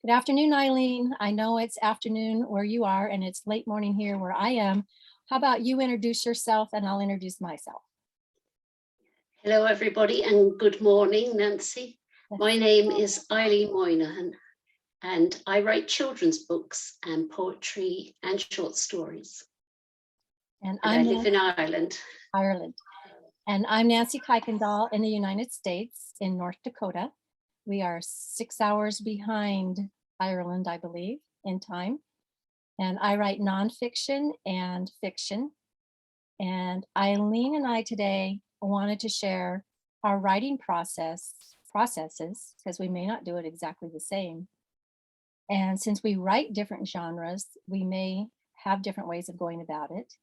Good afternoon, Eileen. I know it's afternoon where you are and it's late morning here where I am. How about you introduce yourself and I'll introduce myself. Hello, everybody, and good morning, Nancy. My name is Eileen Moynihan, and I write children's books and poetry and short stories. And I live in Ireland. And I'm Nancy Kuykendall in the United States in North Dakota. We are 6 hours behind Ireland, I believe, in time. And I write nonfiction and fiction. And Eileen and I today wanted to share our writing processes, because we may not do it exactly the same. And since we write different genres, we may have different ways of going about it.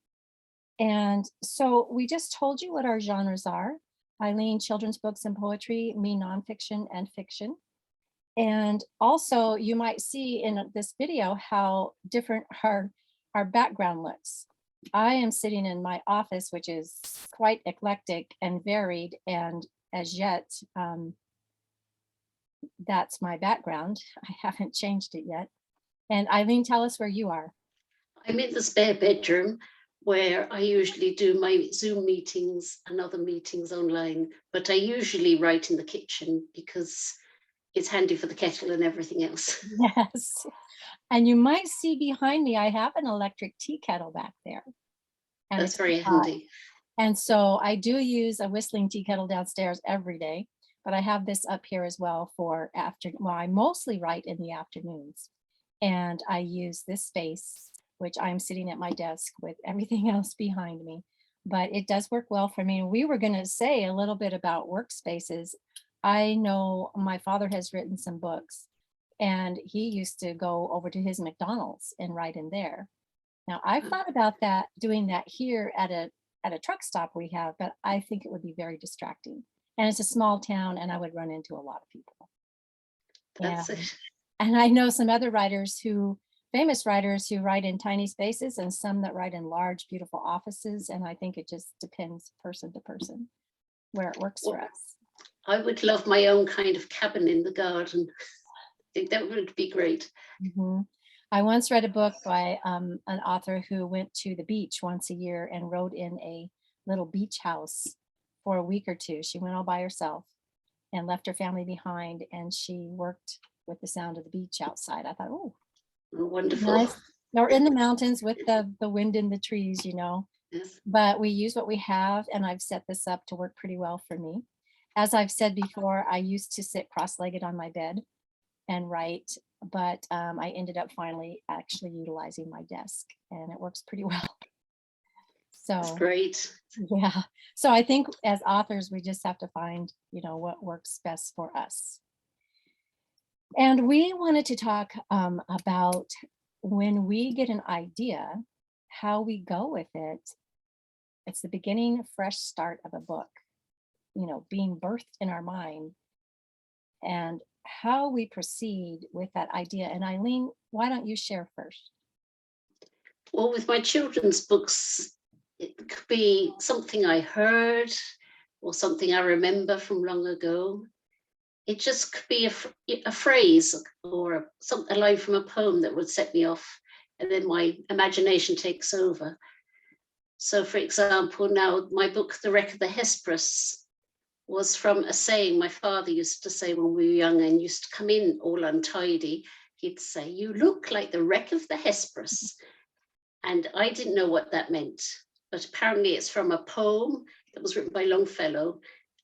And so we just told you what our genres are. Eileen, children's books and poetry, me, nonfiction and fiction. And also you might see in this video how different our background looks. I am sitting in my office, which is quite eclectic and varied, and as yet, that's my background. I haven't changed it yet. And Eileen, tell us where you are. I'm in the spare bedroom where I usually do my Zoom meetings and other meetings online, but I usually write in the kitchen because it's handy for the kettle and everything else. Yes. And you might see behind me, I have an electric tea kettle back there. And that's very handy. And so I do use a whistling tea kettle downstairs every day, but I have this up here as well for well, I mostly write in the afternoons. And I use this space, which I'm sitting at my desk with everything else behind me. But it does work well for me. We were going to say a little bit about workspaces. I know my father has written some books, and he used to go over to his McDonald's and write in there. Now I've thought about doing that here at a truck stop we have, but I think it would be very distracting. And it's a small town and I would run into a lot of people. That's it. And I know some other famous writers who write in tiny spaces and some that write in large, beautiful offices. And I think it just depends person to person where it works for us. I would love my own kind of cabin in the garden. I think that would be great. Mm-hmm. I once read a book by an author who went to the beach once a year and wrote in a little beach house for a week or two. She went all by herself and left her family behind, and she worked with the sound of the beach outside. I thought, oh, wonderful. Nice. Or in the mountains with the wind in the trees, you know. Yes. But we use what we have, and I've set this up to work pretty well for me. As I've said before, I used to sit cross-legged on my bed and write, but I ended up finally actually utilizing my desk, and it works pretty well. So that's great. Yeah. So I think as authors, we just have to find, what works best for us. And we wanted to talk about when we get an idea, how we go with it. It's the beginning, a fresh start of a book, being birthed in our mind, and how we proceed with that idea. And Eileen, why don't you share first? Well, with my children's books, it could be something I heard or something I remember from long ago. It just could be a phrase or a line from a poem that would set me off, and then my imagination takes over. So, for example, now my book, The Wreck of the Hesperus, was from a saying my father used to say when we were young and used to come in all untidy. He'd say, "You look like the wreck of the Hesperus." And I didn't know what that meant, but apparently it's from a poem that was written by Longfellow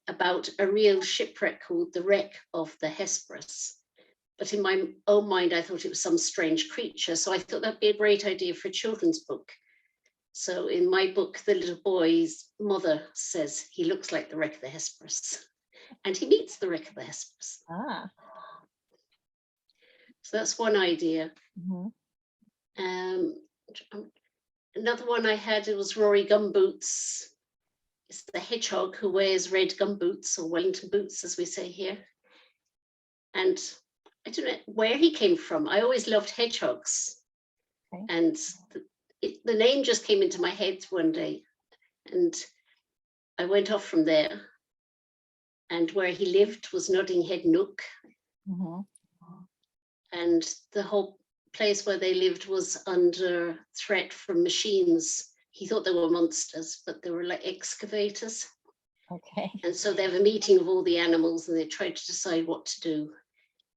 about a real shipwreck called The Wreck of the Hesperus. But in my own mind, I thought it was some strange creature. So I thought that'd be a great idea for a children's book. So in my book, the little boy's mother says he looks like the wreck of the Hesperus, and he meets the wreck of the Hesperus. So that's one idea. Mm-hmm. Another one I had, it was Rory Gumboots. It's the hedgehog who wears red gumboots, or Wellington boots, as we say here. And I don't know where he came from. I always loved hedgehogs. Okay. And the name just came into my head one day. And I went off from there. And where he lived was Notting Head Nook. Mm-hmm. and the whole place where they lived was under threat from machines. He thought they were monsters, but they were like excavators. Okay. And so they have a meeting of all the animals and they try to decide what to do.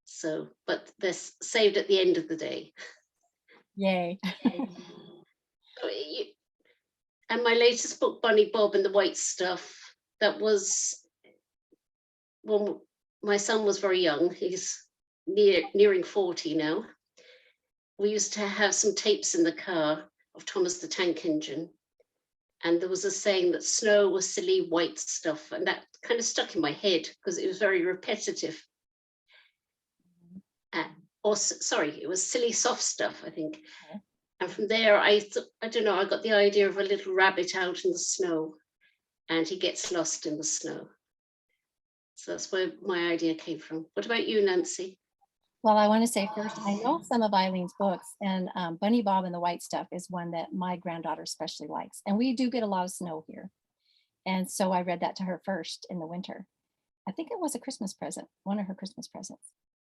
So, but they're saved at the end of the day. Yay. And my latest book, Bunny Bob and the White Stuff, that was when my son was very young. He's nearing 40 now. We used to have some tapes in the car of Thomas the Tank Engine. And there was a saying that snow was silly white stuff. And that kind of stuck in my head because it was very repetitive. It was silly soft stuff, I think. Okay. And from there, I don't know, I got the idea of a little rabbit out in the snow and he gets lost in the snow. So that's where my idea came from. What about you, Nancy? Well, I want to say first, I know some of Eileen's books, and Bunny Bob and the White Stuff is one that my granddaughter especially likes. And we do get a lot of snow here. And so I read that to her first in the winter. I think it was a Christmas present, one of her Christmas presents.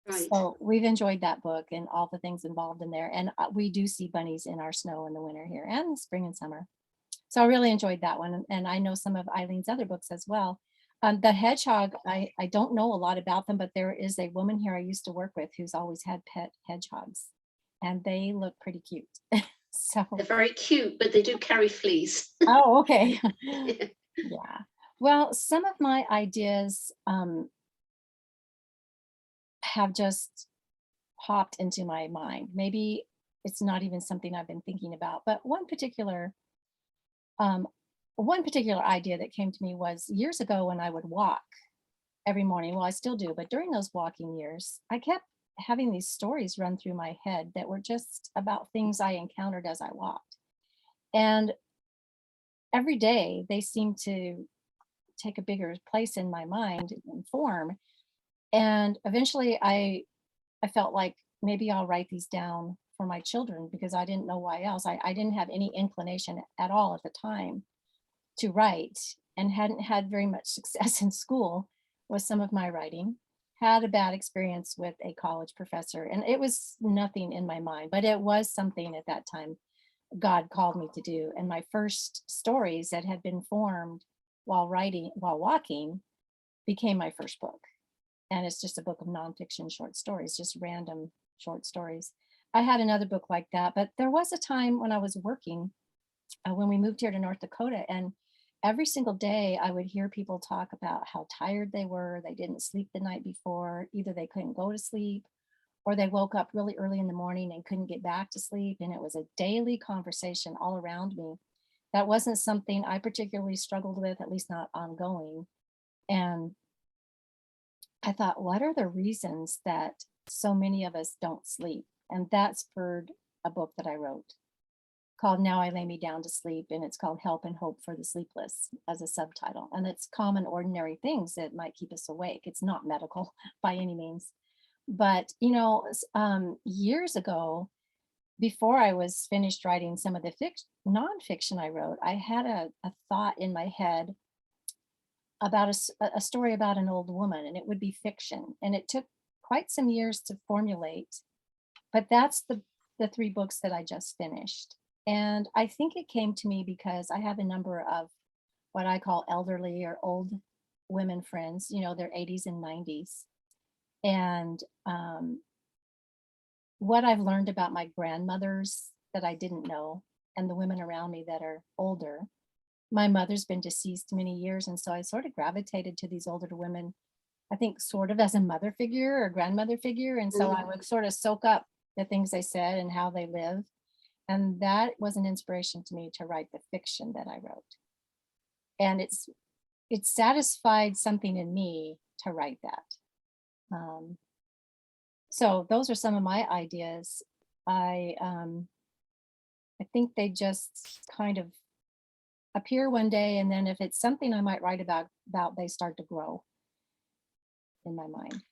Right. So we've enjoyed that book and all the things involved in there. And we do see bunnies in our snow in the winter here and the spring and summer. So I really enjoyed that one. And I know some of Eileen's other books as well. The hedgehog, I don't know a lot about them, but there is a woman here I used to work with who's always had pet hedgehogs, and they look pretty cute. So They're very cute, but they do carry fleas. oh, okay. Yeah. Well, some of my ideas have just popped into my mind. Maybe it's not even something I've been thinking about, but um, one particular idea that came to me was years ago when I would walk every morning. Well, I still do, but during those walking years, I kept having these stories run through my head that were just about things I encountered as I walked. And every day they seemed to take a bigger place in my mind and form. And eventually I felt like maybe I'll write these down for my children because I didn't know why else. I didn't have any inclination at all at the time to write and hadn't had very much success in school with some of my writing. Had a bad experience with a college professor, and it was nothing in my mind, but it was something at that time God called me to do. And my first stories that had been formed while walking, became my first book. And it's just a book of nonfiction short stories, just random short stories. I had another book like that, but there was a time when I was working, when we moved here to North Dakota, and every single day I would hear people talk about how tired they were. They didn't sleep the night before. Either they couldn't go to sleep or they woke up really early in the morning and couldn't get back to sleep. And it was a daily conversation all around me. That wasn't something I particularly struggled with, at least not ongoing. And I thought, what are the reasons that so many of us don't sleep? And that spurred a book that I wrote called Now I Lay Me Down to Sleep, and it's called Help and Hope for the Sleepless as a subtitle. And it's common, ordinary things that might keep us awake. It's not medical by any means. But, years ago, before I was finished writing some of the nonfiction I wrote, I had a thought in my head about a story about an old woman, and it would be fiction. And it took quite some years to formulate, but that's the three books that I just finished. And I think it came to me because I have a number of what I call elderly or old women friends, their 80s and 90s. And what I've learned about my grandmothers that I didn't know, and the women around me that are older. My mother's been deceased many years, and so I sort of gravitated to these older women, I think sort of as a mother figure or grandmother figure. And so I would sort of soak up the things they said and how they lived. And that was an inspiration to me to write the fiction that I wrote. And it satisfied something in me to write that. So those are some of my ideas. I think they just kind of appear one day, and then if it's something I might write about, they start to grow in my mind.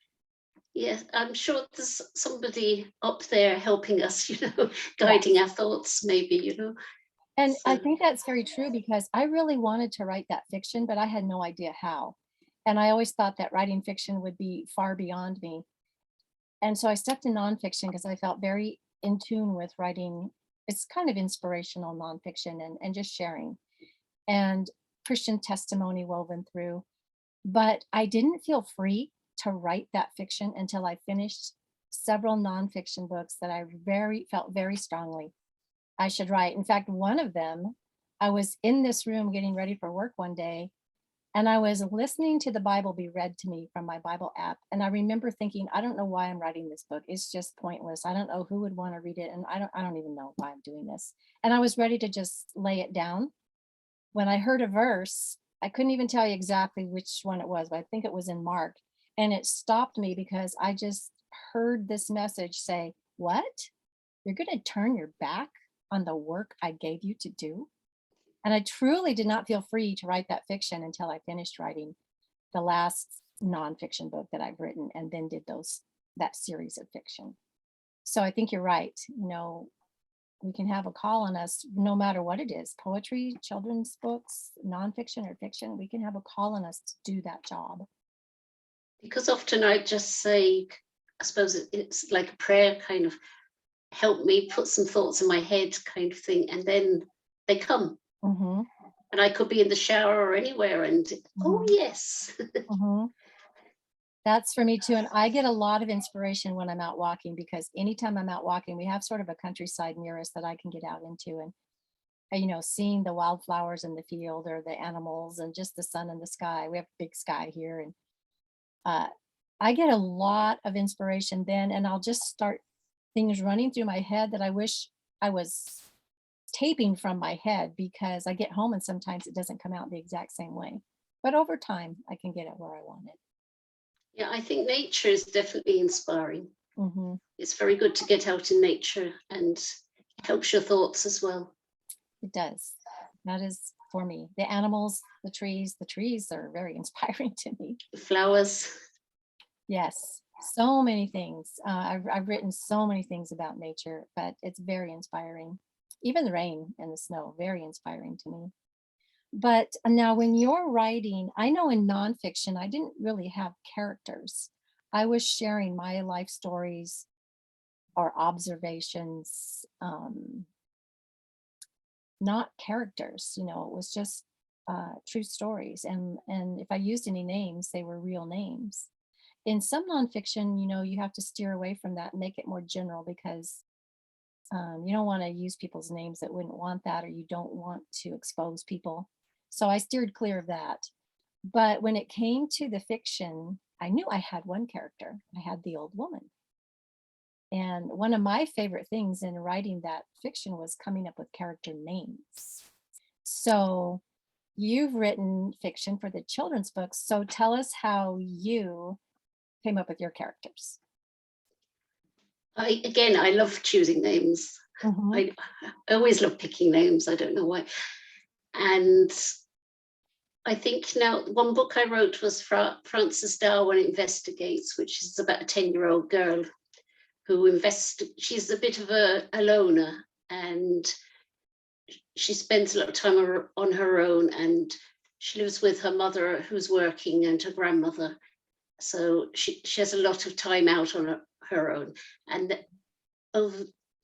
Yes, I'm sure there's somebody up there helping us, guiding our thoughts, maybe. And I So, think that's very true because I really wanted to write that fiction, but I had no idea how. And I always thought that writing fiction would be far beyond me. And so I stepped in nonfiction because I felt very in tune with writing. It's kind of inspirational nonfiction and just sharing and Christian testimony woven through. But I didn't feel free to write that fiction until I finished several nonfiction books that I felt very strongly I should write. In fact, one of them, I was in this room getting ready for work one day, and I was listening to the Bible be read to me from my Bible app. And I remember thinking, I don't know why I'm writing this book. It's just pointless. I don't know who would want to read it. And I don't even know why I'm doing this. And I was ready to just lay it down. When I heard a verse, I couldn't even tell you exactly which one it was, but I think it was in Mark. And it stopped me because I just heard this message say, "What? You're going to turn your back on the work I gave you to do?" And I truly did not feel free to write that fiction until I finished writing the last nonfiction book that I've written and then did that series of fiction. So I think you're right. We can have a call on us no matter what it is, poetry, children's books, nonfiction or fiction. We can have a call on us to do that job. Because often I just say, I suppose it's like a prayer, kind of help me put some thoughts in my head kind of thing, and then they come. Mm-hmm. And I could be in the shower or anywhere and oh yes. Mm-hmm. That's for me too. And I get a lot of inspiration when I'm out walking, because anytime I'm out walking, we have sort of a countryside near us that I can get out into, and seeing the wildflowers in the field or the animals and just the sun in the sky. We have a big sky here, and I get a lot of inspiration then, and I'll just start things running through my head that I wish I was taping from my head, because I get home and sometimes it doesn't come out the exact same way. But over time, I can get it where I want it. Yeah, I think nature is definitely inspiring. Mm-hmm. It's very good to get out in nature, and it helps your thoughts as well. It does. That is for me. The animals, the trees are very inspiring to me. The flowers. Yes, so many things. I've written so many things about nature, but it's very inspiring. Even the rain and the snow, very inspiring to me. But now when you're writing, I know in nonfiction, I didn't really have characters. I was sharing my life stories or observations, not characters. It was just true stories. And if I used any names, they were real names. In some nonfiction, you have to steer away from that and make it more general, because you don't want to use people's names that wouldn't want that, or you don't want to expose people. So I steered clear of that. But when it came to the fiction, I knew I had one character. I had the old woman. And one of my favorite things in writing that fiction was coming up with character names. So you've written fiction for the children's books. So tell us how you came up with your characters. I love choosing names. Mm-hmm. I always love picking names. I don't know why. And I think now one book I wrote was Frances Darwin Investigates, which is about a 10-year-old girl who she's a bit of a loner, and she spends a lot of time on her own, and she lives with her mother who's working and her grandmother. So she has a lot of time out on her own. And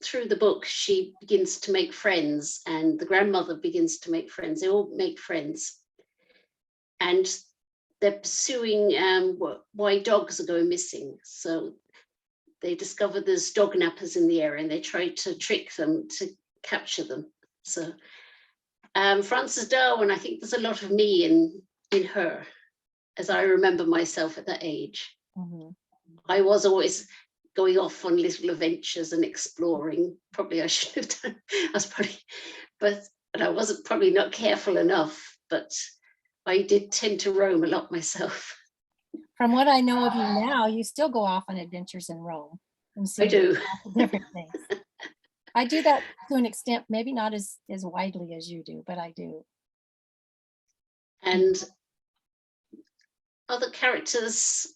through the book, she begins to make friends, and the grandmother begins to make friends. They all make friends. And they're pursuing why dogs are going missing. So they discover there's dog nappers in the area, and they try to trick them to capture them. So Frances Darwin, I think there's a lot of me in her, as I remember myself at that age. Mm-hmm. I was always going off on little adventures and exploring. Probably I should have done. But I wasn't probably not careful enough. But I did tend to roam a lot myself. From what I know of you now, you still go off on adventures in Rome and see I do different things. I do that to an extent, maybe not as widely as you do, but I do. And other characters,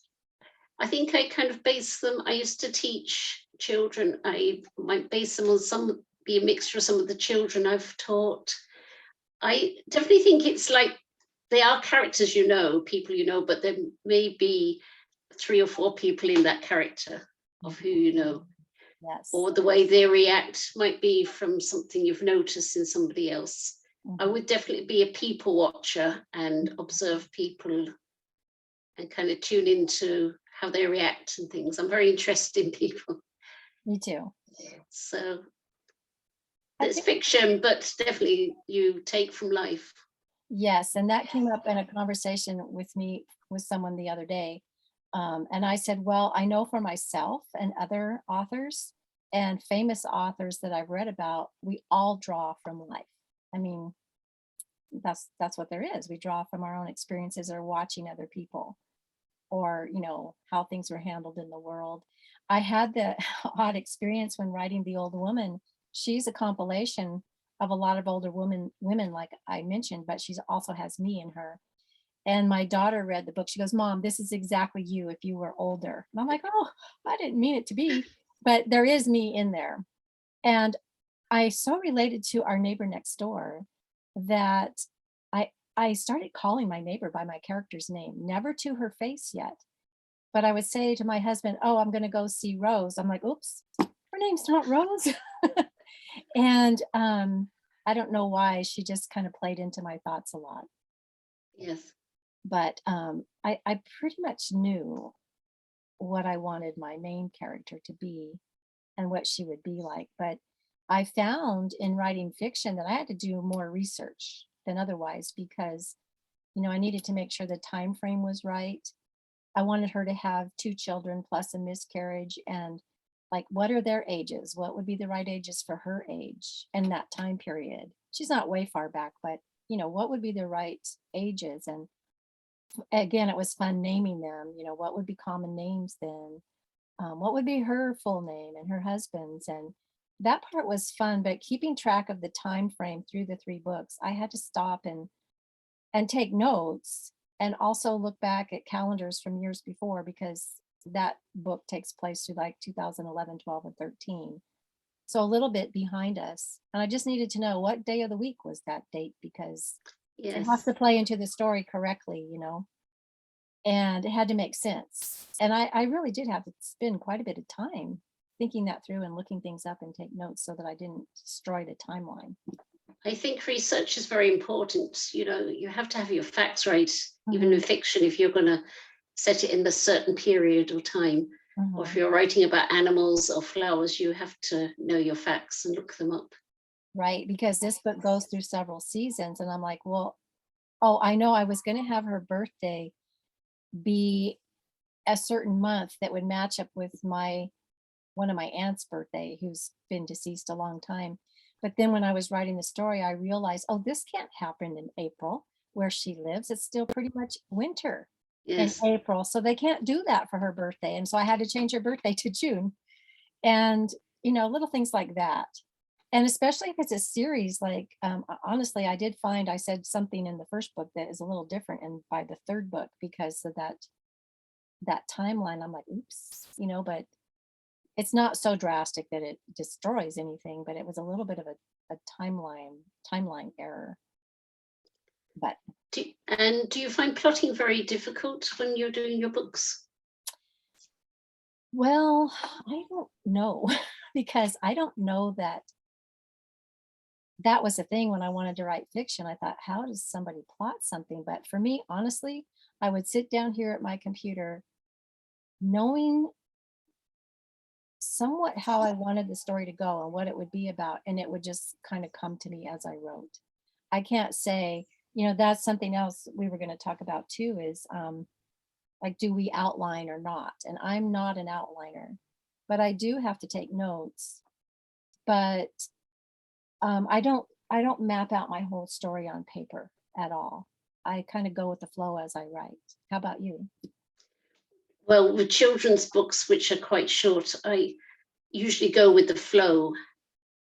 I think I kind of base them. I used to teach children. I might base them on be a mixture of some of the children I've taught. I definitely think it's like they are characters, people, but there may be 3 or 4 people in that character. of who you know, Yes. or the way they react might be from something you've noticed in somebody else. I Mhm. would definitely be a people watcher and observe people and kind of tune into how they react and things. I'm very interested in people. Me too. So I it's think, fiction, but definitely you take from life. yes, and that came up in a conversation with me with someone the other day. And I said, well, I know for myself and other authors and famous authors that I've read about, we all draw from life. I mean, that's what there is. We draw from our own experiences or watching other people, or how things were handled in the world. I had the odd experience when writing The Old Woman. She's a compilation of a lot of older women like I mentioned, but she also has me in her. And my daughter read the book. She goes, Mom, this is exactly you if you were older. And I'm like, oh, I didn't mean it to be, but there is me in there. And I so related to our neighbor next door that I started calling my neighbor by my character's name, never to her face yet. But I would say to my husband, "Oh, I'm going to go see Rose." I'm like, "Oops, her name's not Rose." And I don't know why, she just kind of played into my thoughts a lot. Yes. But I pretty much knew what I wanted my main character to be and what she would be like. But I found in writing fiction that I had to do more research than otherwise, because I needed to make sure the time frame was right. I wanted her to have two children plus a miscarriage, and like, what are their ages? What would be the right ages for her age and that time period? She's not way far back, but what would be the right ages? And again, it was fun naming them. What would be common names then? What would be her full name and her husband's? And that part was fun, but keeping track of the time frame through the three books, I had to stop and take notes, and also look back at calendars from years before, because that book takes place through like 2011, 12, and 13. So a little bit behind us. And I just needed to know what day of the week was that date, because it has Yes. to play into the story correctly. And it had to make sense. And I really did have to spend quite a bit of time thinking that through and looking things up and take notes so that I didn't destroy the timeline. I think research is very important. You have to have your facts right, even in Mhm, fiction, if you're going to set it in a certain period or time. Or if mhm. you're writing about animals or flowers, you have to know your facts and look them up. Right, because this book goes through several seasons, and I'm like, well, oh, I know I was going to have her birthday be a certain month that would match up with my one of my aunt's birthday, who's been deceased a long time. But then when I was writing the story, I realized, oh, this can't happen in April where she lives. It's still pretty much winter in Yes. April, so they can't do that for her birthday. And so I had to change her birthday to June. And little things like that. And especially if it's a series, like, honestly, I did find I said something in the first book that is a little different and by the third book, because of that timeline. I'm like, oops, but it's not so drastic that it destroys anything, but it was a little bit of a timeline error. But Do you find plotting very difficult when you're doing your books? well, I don't know, because I don't know that that was the thing. When I wanted to write fiction, I thought, how does somebody plot something? But for me, honestly, I would sit down here at my computer knowing somewhat how I wanted the story to go and what it would be about, and it would just kind of come to me as I wrote. I can't say, that's something else we were going to talk about too, is like, do we outline or not? And I'm not an outliner, but I do have to take notes. But I don't map out my whole story on paper at all. I kind of go with the flow as I write. How about you? Well, with children's books, which are quite short, I usually go with the flow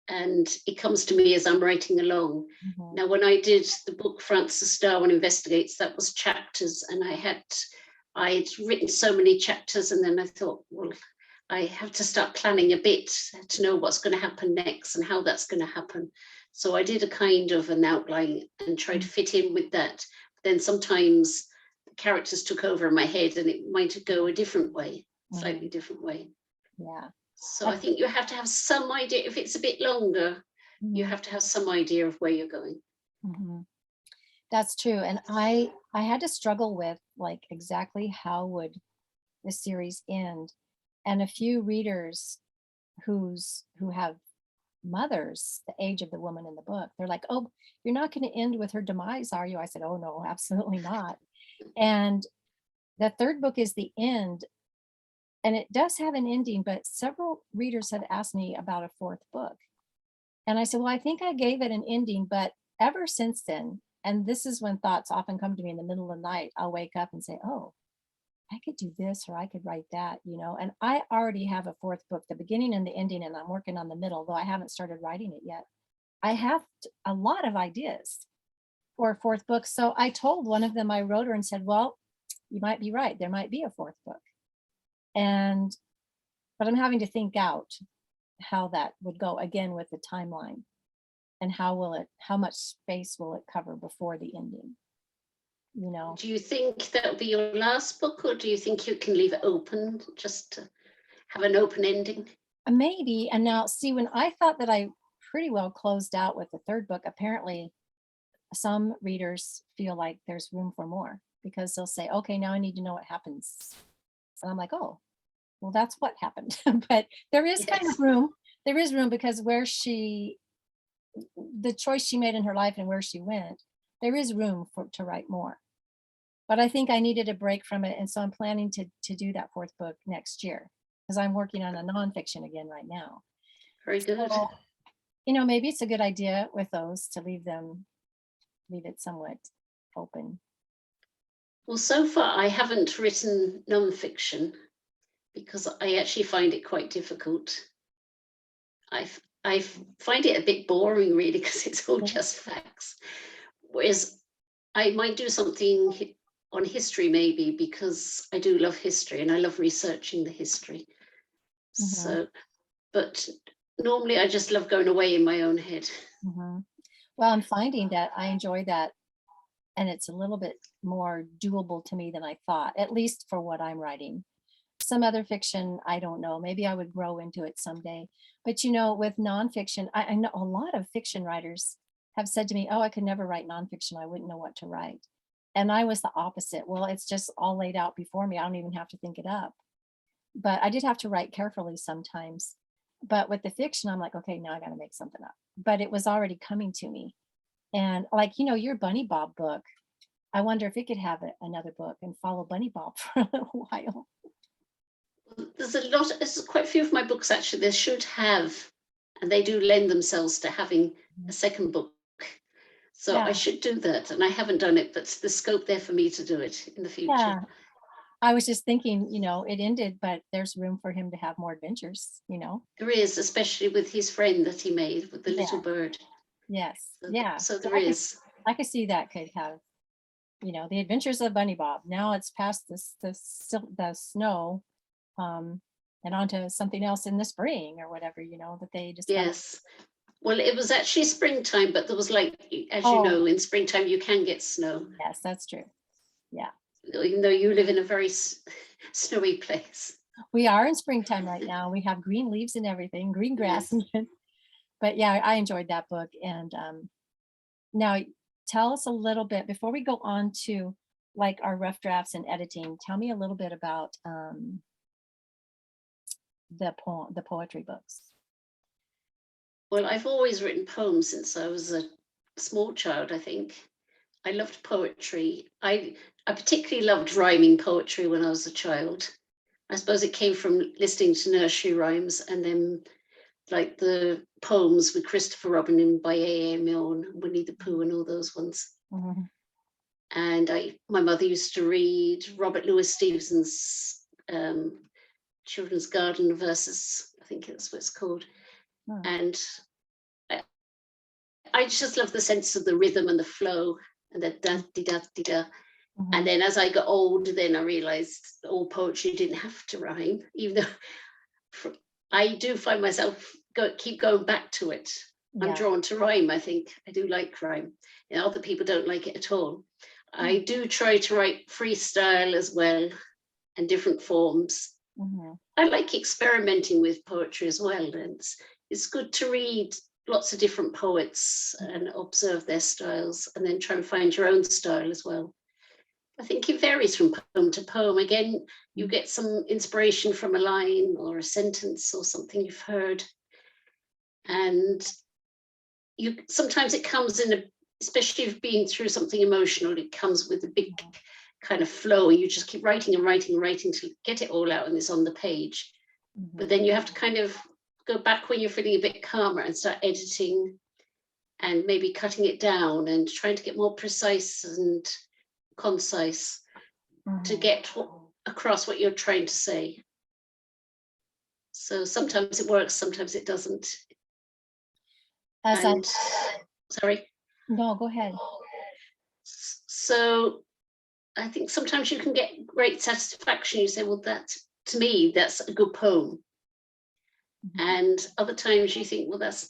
and it comes to me as I'm writing along. Mhm. Now, when I did the book Frances Darwin Investigates, that was chapters, and I'd written so many chapters, and then I thought, well, I have to start planning a bit to know what's going to happen next and how that's going to happen. So I did a kind of an outline and tried to Mm. fit in with that. Then sometimes the characters took over in my head and it might go a different way, slightly Mhm. different way. Yeah. So I think you have to have some idea. If it's a bit longer, you Mhm. have to have some idea of where you're going. Mhm. That's true. And I had to struggle with like exactly how would the series end. And a few readers who have mothers the age of the woman in the book, they're like, "Oh, you're not going to end with her demise, are you?" I said, "Oh no, absolutely not." And the third book is the end, and it does have an ending, but several readers had asked me about a fourth book. And I said, "Well, I think I gave it an ending, but ever since then," and this is when thoughts often come to me in the middle of the night, I'll wake up and say, "Oh, I could do this or I could write that," you know. And I already have a fourth book, the beginning and the ending, and I'm working on the middle, though I haven't started writing it yet. I have a lot of ideas for a fourth book. So I told one of them, I wrote her and said, "Well, you might be right. There might be a fourth book." And, but I'm having to think out how that would go again with the timeline and how much space will it cover before the ending, you know? Do you think that'll be your last book, or do you think you can leave it open just to have an open ending? Maybe. And now, see, when I thought that I pretty well closed out with the third book, apparently some readers feel like there's room for more because they'll say, "Okay, now I need to know what happens." And I'm like, "Oh, well, that's what happened." But there is kind of Yes. room. There is room because the choice she made in her life and where she went, there is room for to write more. But I think I needed a break from it, and so I'm planning to do that fourth book next year because I'm working on a nonfiction again right now. Very good. So, maybe it's a good idea with those to leave it somewhat open. Well, so far I haven't written non-fiction because I actually find it quite difficult. I find it a bit boring, really, because it's all Yeah. just facts. Whereas I might do something on history, maybe, because I do love history and I love researching the history. Mhm, So, but normally I just love going away in my own head. mhm. Well, I'm finding that I enjoy that, and it's a little bit more doable to me than I thought, at least for what I'm writing. Some other fiction, I don't know. Maybe I would grow into it someday. But with nonfiction, I know a lot of fiction writers have said to me, "Oh, I could never write nonfiction. I wouldn't know what to write." And I was the opposite. Well, it's just all laid out before me. I don't even have to think it up. But I did have to write carefully sometimes. But with the fiction, I'm like, okay, now I got to make something up. But it was already coming to me. And like, your Bunny Bob book, I wonder if it could have another book and follow Bunny Bob for a little while. There's quite a few of my books actually, they should have, and they do lend themselves to having a second book. So Yeah. I should do that, and I haven't done it, but there's scope there for me to do it in the future. Yeah. I was just thinking, it ended, but there's room for him to have more adventures. There is, especially with his friend that he made with the little Yeah. bird. Yes. So, Yeah. so So there is. I could see that could have, the adventures of Bunny Bob. Now it's past the snow, um, and onto something else in the spring or whatever, that they discover. Yes. Well, it was actually springtime, but there was, like, as you Oh, know, in springtime you can get snow, yes, that's true. Yeah. even though you live in a very snowy place. We are in springtime right now. We have green leaves and everything, green grass. Yes. But yeah, I enjoyed that book. And now tell us a little bit before we go on to like our rough drafts and editing. Tell me a little bit about the poetry books. Well, I've always written poems since I was a small child, I think. I loved poetry. I particularly loved rhyming poetry when I was a child. I suppose it came from listening to nursery rhymes and then like the poems with Christopher Robin and by A. A. Milne, Winnie the Pooh and all those ones. Mhm. And my mother used to read Robert Louis Stevenson's Children's Garden Verses, I think that's what it's called. Hmm. And I just love the sense of the rhythm and the flow and the da di da di da. And Mhm. then as I got older, then I realized all poetry didn't have to rhyme, even though I do find myself keep going back to it. I'm Yeah. drawn to rhyme, I think. I do like rhyme. And other people don't like it at all. Hmm. I do try to write freestyle as well and different forms. I like experimenting with poetry as well. And it's good to read lots of different poets and observe their styles and then try and find your own style as well. I think it varies from poem to poem. Again, you get some inspiration from a line or a sentence or something you've heard. And sometimes it comes in especially if you've been through something emotional, it comes with a big kind of flow. You just keep writing and writing and writing to get it all out and it's on the page. But then you have to kind of go back when you're feeling a bit calmer and start editing and maybe cutting it down and trying to get more precise and concise to get across what you're trying to say. So sometimes it works, sometimes it doesn't. Sorry. No, go ahead. So I think sometimes you can get great satisfaction. You say, well, to me, that's a good poem. And other times you think, well, it's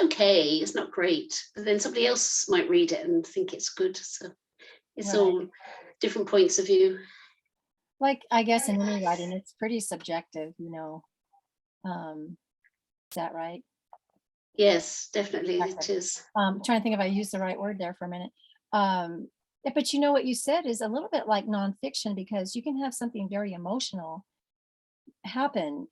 okay, it's not great. But then somebody else might read it and think it's good. So it's all different points of view. Like, I guess in any writing, it's pretty subjective, Is that right? Yes, definitely it is. I'm trying to think if I used the right word there for a minute. But what you said is a little bit like nonfiction, because you can have something very emotional happen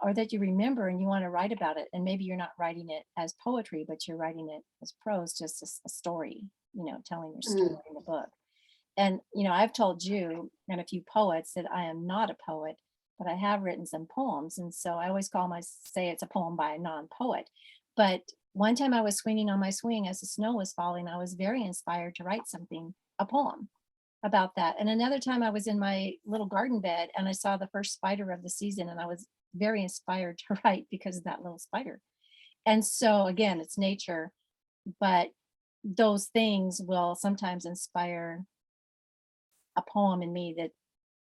or that you remember and you want to write about it. And maybe you're not writing it as poetry, but you're writing it as prose, just a story, telling your story in the book. And, I've told you and a few poets that I am not a poet, but I have written some poems. And so I always say it's a poem by a non-poet. But one time I was swinging on my swing as the snow was falling. I was very inspired to write a poem about that. And another time I was in my little garden bed and I saw the first spider of the season and I was very inspired to write because of that little spider. And so again, it's nature, but those things will sometimes inspire a poem in me that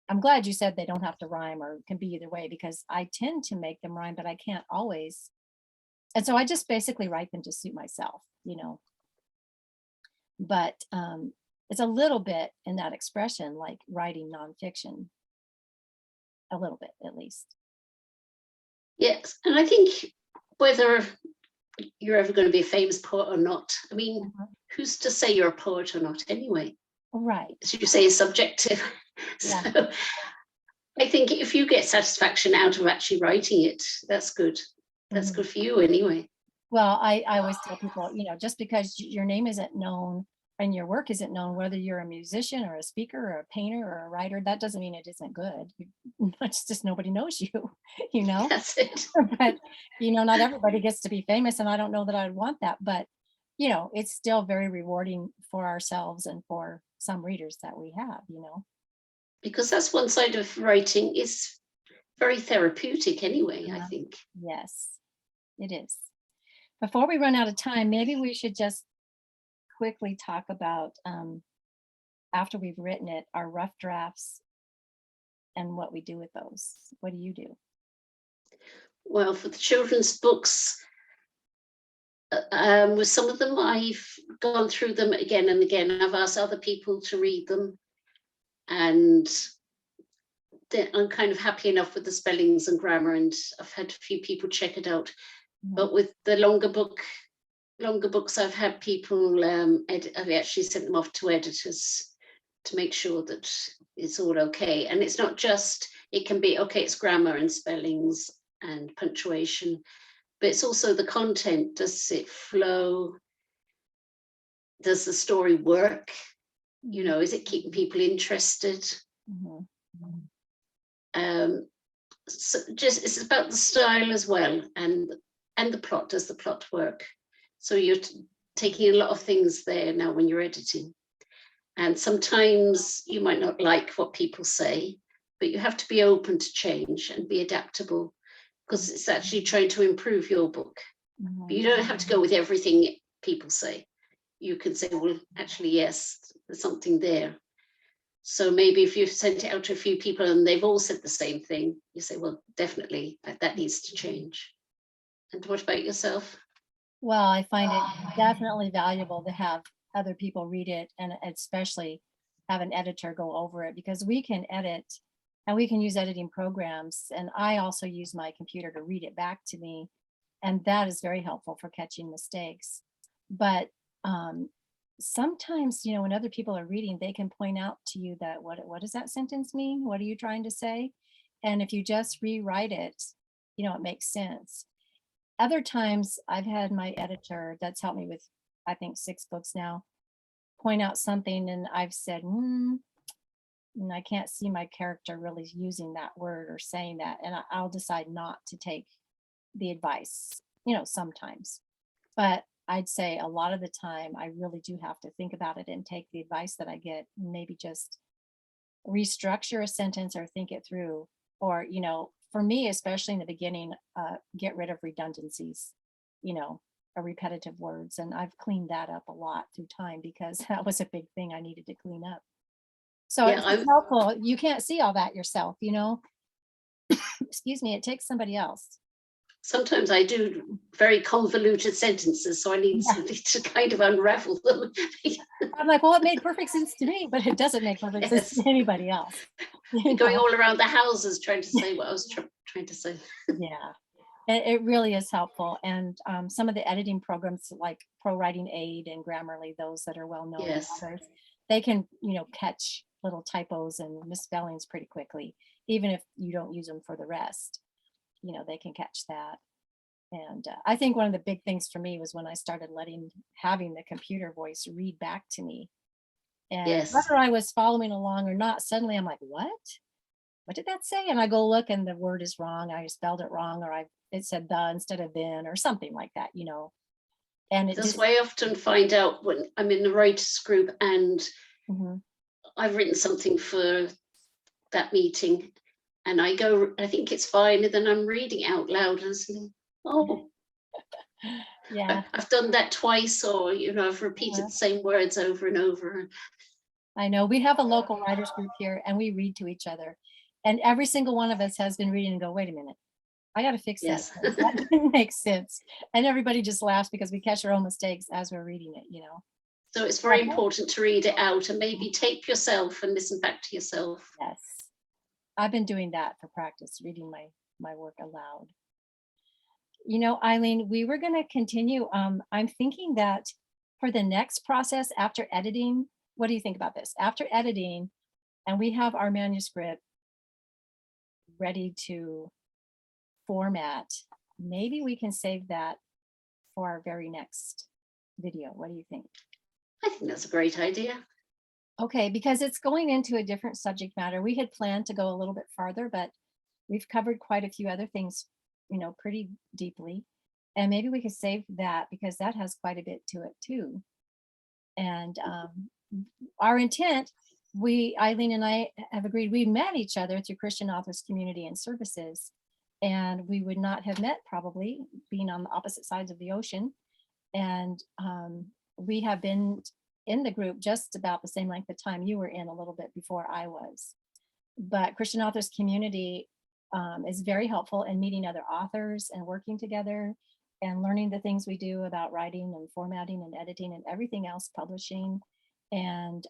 I'm glad you said they don't have to rhyme or can be either way, because I tend to make them rhyme, but I can't always. And so I just basically write them to suit myself, But it's a little bit in that expression, like writing nonfiction, a little bit at least. Yes, and I think whether you're ever going to be a famous poet or not, I mean, who's to say you're a poet or not anyway? Right. As you say, is subjective. Yeah. So I think if you get satisfaction out of actually writing it, that's good. That's good for you anyway. Well, I always tell people, just because your name isn't known and your work isn't known, whether you're a musician or a speaker or a painter or a writer, that doesn't mean it isn't good. It's just nobody knows you, That's it. But, not everybody gets to be famous, and I don't know that I'd want that, but, it's still very rewarding for ourselves and for some readers that we have, Because that's one side of writing, is very therapeutic anyway, I think. Yes, it is. Before we run out of time, maybe we should just quickly talk about, after we've written it, our rough drafts and what we do with those. What do you do? Well, for the children's books, with some of them, I've gone through them again and again. I've asked other people to read them, and I'm kind of happy enough with the spellings and grammar, and I've had a few people check it out. But with the longer books, I've had people I've actually sent them off to editors to make sure that it's all okay. And it's not just, it can be okay, it's grammar and spellings and punctuation, but it's also the content. Does it flow? Does the story work? Is it keeping people interested? So just, it's about the style as well, and the plot. Does the plot work? So you're taking a lot of things there now when you're editing, and sometimes you might not like what people say, but you have to be open to change and be adaptable, because it's actually trying to improve your book. But you don't have to go with everything people say. You can say, well, actually, yes, there's something there. So maybe if you've sent it out to a few people and they've all said the same thing, you say, well, definitely that needs to change. And what about yourself? Well, I find it definitely valuable to have other people read it, and especially have an editor go over it, because we can edit and we can use editing programs. And I also use my computer to read it back to me. And that is very helpful for catching mistakes. But sometimes, when other people are reading, they can point out to you that what does that sentence mean? What are you trying to say? And if you just rewrite it, it makes sense. Other times I've had my editor that's helped me with, I think, 6 books now, point out something and I've said, and I can't see my character really using that word or saying that. And I'll decide not to take the advice, sometimes. But I'd say a lot of the time I really do have to think about it and take the advice that I get, and maybe just restructure a sentence or think it through. Or, for me, especially in the beginning, get rid of redundancies, or repetitive words. And I've cleaned that up a lot through time because that was a big thing I needed to clean up. So Yeah, it's helpful. You can't see all that yourself, excuse me, it takes somebody else. sometimes I do very convoluted sentences, so I need Yeah. somebody to kind of unravel them. I'm like, well, it made perfect sense to me, but it doesn't make perfect sense to anybody else. Going all around the houses trying to say what I was trying to say. Yeah, it really is helpful. And some of the editing programs like Pro Writing Aid and Grammarly, those that are well known, Yes. others, they can, catch little typos and misspellings pretty quickly, even if you don't use them for the rest. They can catch that. And I think one of the big things for me was when I started having the computer voice read back to me. And Yes. whether I was following along or not, suddenly I'm like, what? What did that say? And I go look and the word is wrong. I spelled it wrong, or it said the instead of then, or something like that, And it That's just, why I often find out when I'm in the writers group and Mhm. I've written something for that meeting, and I think it's fine, and then I'm reading out loud and saying, oh, Yeah, I've done that twice, or I've repeated the same words over and over. I know. We have a local writers group here and we read to each other. And every single one of us has been reading and go, wait a minute, I got to fix that. Yes. That didn't make sense. And everybody just laughs because we catch our own mistakes as we're reading it. So it's very important to read it out and maybe tape yourself and listen back to yourself. Yes. I've been doing that for practice, reading my work aloud. Eileen, we were going to continue. I'm thinking that for the next process after editing, what do you think about this? After editing, and we have our manuscript ready to format, maybe we can save that for our very next video. What do you think? I think that's a great idea. Okay, because it's going into a different subject matter. We had planned to go a little bit farther, but we've covered quite a few other things, pretty deeply. And maybe we could save that because that has quite a bit to it too. And our intent, Eileen and I have agreed, we met each other through Christian Authors Community and Services. And we would not have met probably being on the opposite sides of the ocean. And we have been in the group just about the same length of time. You were in a little bit before I was. But Christian Authors Community is very helpful in meeting other authors and working together and learning the things we do about writing and formatting and editing and everything else, publishing. And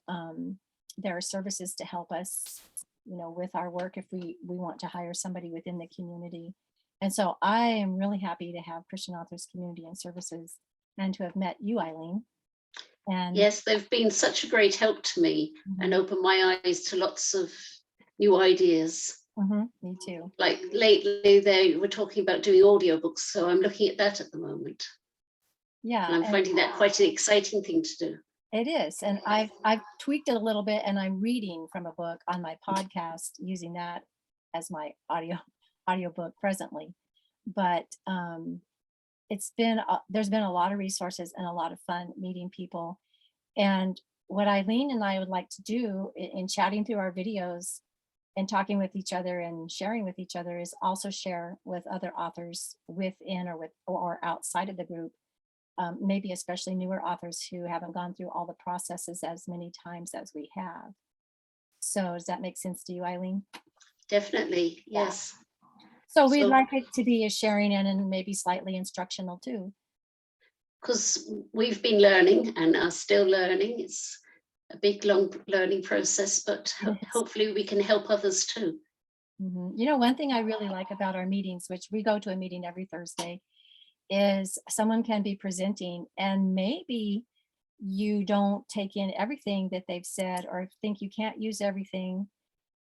there are services to help us, with our work if we want to hire somebody within the community. And so I am really happy to have Christian Authors Community and Services and to have met you, Eileen. And yes, they've been such a great help to me and opened my eyes to lots of new ideas. Me too. Like lately they were talking about doing audiobooks, so I'm looking at that at the moment. Yeah. And I'm finding that quite an exciting thing to do. It is. And I've tweaked it a little bit, and I'm reading from a book on my podcast using that as my audiobook presently. But there's been a lot of resources and a lot of fun meeting people. And what Eileen and I would like to do in chatting through our videos and talking with each other and sharing with each other is also share with other authors within or outside of the group. Maybe especially newer authors who haven't gone through all the processes as many times as we have. So does that make sense to you, Eileen? Definitely, yes. So we'd like it to be a sharing and maybe slightly instructional too. Because we've been learning and are still learning. It's a big, long learning process, but hopefully we can help others too. You know, one thing I really like about our meetings, which we go to a meeting every Thursday, is someone can be presenting and maybe you don't take in everything that they've said or think you can't use everything,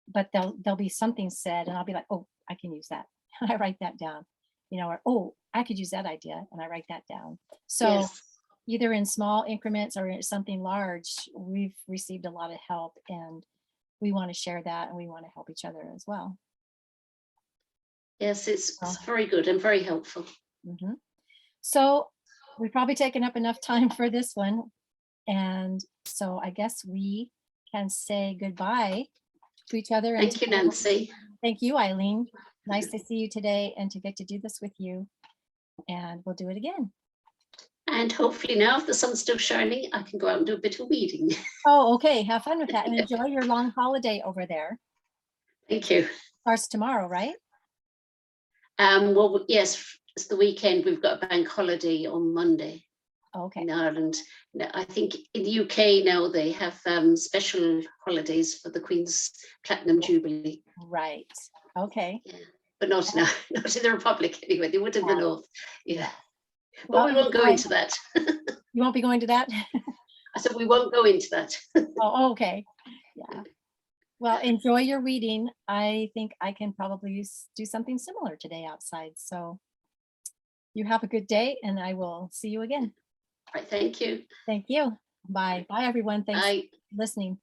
but there'll be something said and I'll be like, oh, I can use that. And I write that down, you know, or oh, I could use that idea and I write that down. So Yes. either in small increments or in something large, we've received a lot of help and we want to share that and we want to help each other as well. Yes, it's So, very good and very helpful. mhm. So we've probably taken up enough time for this one. And so I guess we can say goodbye to each other and to Thank you, everyone. Nancy. Thank you, Eileen. Nice to see you today and to get to do this with you. And we'll do it again. And hopefully now, if the sun's still shining, I can go out and do a bit of weeding. Oh, okay. Have fun with that and enjoy your long holiday over there. Thank you. Starts tomorrow, right? Well, yes, it's the weekend. We've got a bank holiday on Monday Okay. in Ireland. Now, I think in the UK now they have special holidays for the Queen's Platinum Jubilee. Right. Okay. Yeah. But not in, not in the Republic anyway. They would in the Yeah. North. Yeah. Yeah. But Well, we won't go enjoy. into that. You won't be going to that? I said we won't go into that. Oh, okay. Yeah. Well, enjoy your reading. I think I can probably do something similar today outside. So you have a good day and I will see you again. Right, thank you. Thank you. Bye. Bye, everyone. Thanks for Bye. listening.